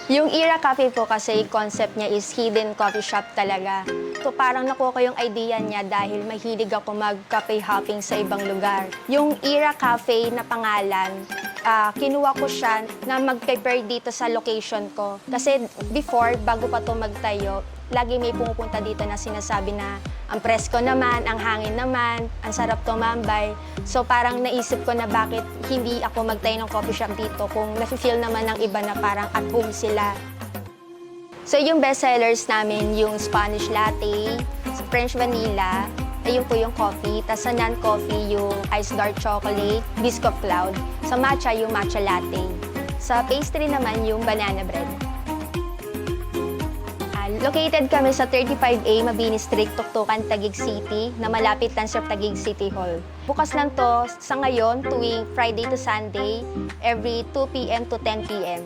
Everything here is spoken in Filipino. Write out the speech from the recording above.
Yung Era Cafe po kasi concept niya is hidden coffee shop talaga. So parang nakuha ko yung idea niya dahil mahilig ako mag-cafe hopping sa ibang lugar. Yung Era Cafe na pangalan, kinuha ko siya na mag-prepare dito sa location ko. Kasi before, bago pa to magtayo, lagi may pumupunta dito na sinasabi na ang presko naman, ang hangin naman, ang sarap tumambay. So parang naisip ko na bakit hindi ako magtayo ng coffee shop dito kung nafe-feel naman ng iba na parang at home sila. So yung best sellers namin, yung Spanish Latte, French Vanilla, ayun po yung coffee. Tapos sa non-coffee, yung Ice Dark Chocolate, Biscuit Cloud. Sa matcha, yung Matcha Latte. Sa pastry naman, yung Banana Bread. Located kami sa 35A Mabini Street, Tuktukan, Taguig City, na malapit lang sa Taguig City Hall. Bukas lang to sa ngayon, tuwing Friday to Sunday, every 2 p.m. to 10 p.m.